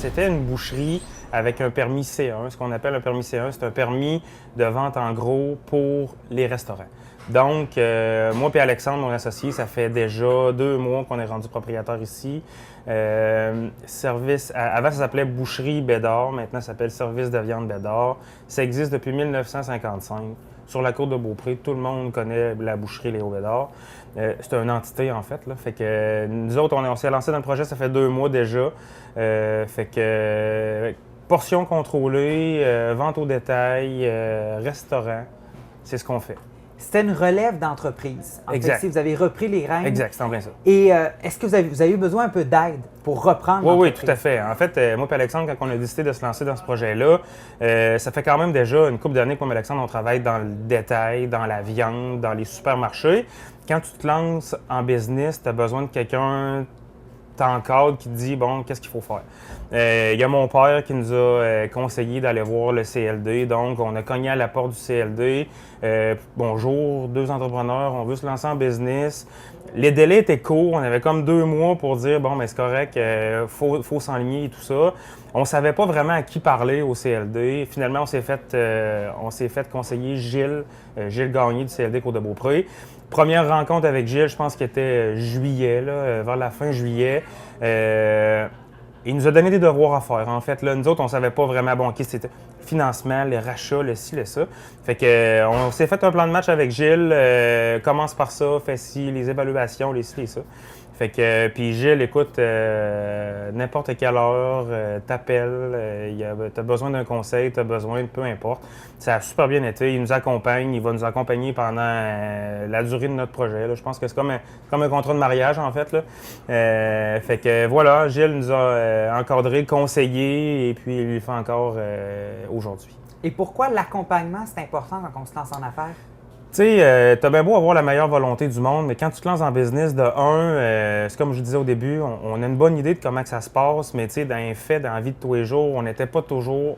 c'était une boucherie avec un permis C1. Ce qu'on appelle un permis C1, c'est un permis de vente en gros pour les restaurants. Donc, moi et Alexandre, mon associé, ça fait déjà 2 mois qu'on est rendu propriétaire ici. Avant, ça s'appelait Boucherie Bédard, maintenant ça s'appelle Service de viande Bédard. Ça existe depuis 1955. Sur la côte de Beaupré, tout le monde connaît la boucherie Léo Bédard. C'est une entité, en fait. Là. Fait que nous autres, on s'est lancé dans le projet, ça fait 2 mois déjà. Fait que portions contrôlées, vente au détail, restaurant, c'est ce qu'on fait. C'était une relève d'entreprise. En Exact. fait, si vous avez repris les rênes. Exact, c'est en plein ça. Et est-ce que vous avez eu besoin un peu d'aide pour reprendre Oui, l'entreprise? tout à fait. En fait, moi et Alexandre, quand on a décidé de se lancer dans ce projet-là, ça fait quand même déjà une couple d'années que moi et Alexandre, on travaille dans le détail, dans la viande, dans les supermarchés. Quand tu te lances en business, tu as besoin de quelqu'un t'encadre qui te dit, bon, qu'est-ce qu'il faut faire? Il y a mon père qui nous a conseillé d'aller voir le CLD. Donc, on a cogné à la porte du CLD. Bonjour, 2 entrepreneurs, on veut se lancer en business. Les délais étaient courts. On avait comme 2 mois pour dire, bon, mais c'est correct, faut s'enligner et tout ça. On ne savait pas vraiment à qui parler au CLD. Finalement, on s'est fait conseiller Gilles Gagné du CLD Côte-de-Beaupré. Première rencontre avec Gilles, je pense qu'il était juillet, là, vers la fin juillet. Il nous a donné des devoirs à faire. En fait, là, nous autres, on ne savait pas vraiment, bon, OK, c'était financement, les rachats, le ci, le ça. Fait que, on s'est fait un plan de match avec Gilles. Commence par ça, fais ci, les évaluations, les ci, les ça. Fait que, puis Gilles, écoute, n'importe quelle heure, t'appelles, t'as besoin d'un conseil, t'as besoin de peu importe. Ça a super bien été. Il nous accompagne, il va nous accompagner pendant la durée de notre projet. Là. Je pense que c'est comme un contrat de mariage, en fait. Là. Fait que voilà, Gilles nous a encadré, conseillé, et puis il le fait encore aujourd'hui. Et pourquoi l'accompagnement, c'est important quand on se lance en affaires? Tu sais, t'as bien beau avoir la meilleure volonté du monde, mais quand tu te lances en business, c'est comme je disais au début, on a une bonne idée de comment que ça se passe, mais tu sais, dans les faits, dans la vie de tous les jours, on n'était pas toujours...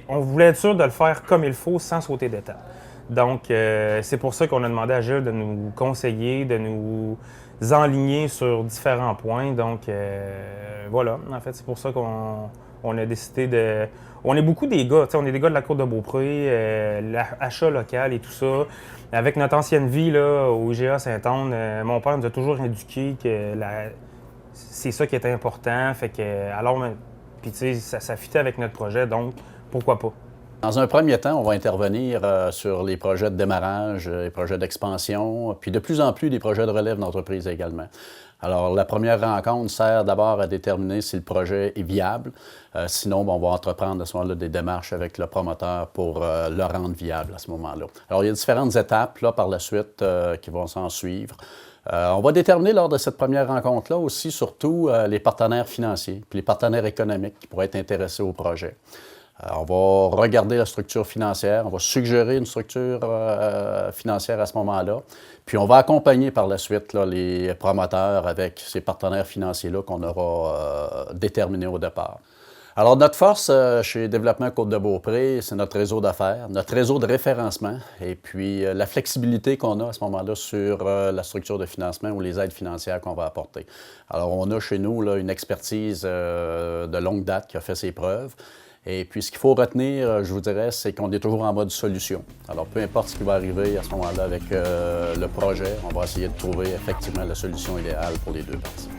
On voulait être sûr de le faire comme il faut, sans sauter d'étape. Donc, c'est pour ça qu'on a demandé à Gilles de nous conseiller, de nous enligner sur différents points. Donc, voilà, en fait, c'est pour ça qu'on a décidé de... On est beaucoup des gars, on est des gars de la Côte-de-Beaupré, l'achat local et tout ça. Avec notre ancienne vie là, au IGA Saint-Anne, mon père nous a toujours indiqué que c'est ça qui était important. Fait que, alors, puis tu sais, ça fitait avec notre projet, donc pourquoi pas? Dans un premier temps, on va intervenir sur les projets de démarrage, les projets d'expansion, puis de plus en plus des projets de relève d'entreprise également. Alors, la première rencontre sert d'abord à déterminer si le projet est viable. Sinon, on va entreprendre à ce moment-là des démarches avec le promoteur pour le rendre viable à ce moment-là. Alors, il y a différentes étapes là, par la suite qui vont s'en suivre. On va déterminer lors de cette première rencontre-là aussi surtout les partenaires financiers puis les partenaires économiques qui pourraient être intéressés au projet. On va regarder la structure financière, on va suggérer une structure financière à ce moment-là, puis on va accompagner par la suite là, les promoteurs avec ces partenaires financiers-là qu'on aura déterminés au départ. Alors, notre force chez Développement Côte-de-Beaupré, c'est notre réseau d'affaires, notre réseau de référencement et puis la flexibilité qu'on a à ce moment-là sur la structure de financement ou les aides financières qu'on va apporter. Alors, on a chez nous là, une expertise de longue date qui a fait ses preuves. Et puis, ce qu'il faut retenir, je vous dirais, c'est qu'on est toujours en mode solution. Alors, peu importe ce qui va arriver à ce moment-là avec le projet, on va essayer de trouver effectivement la solution idéale pour les 2 parties.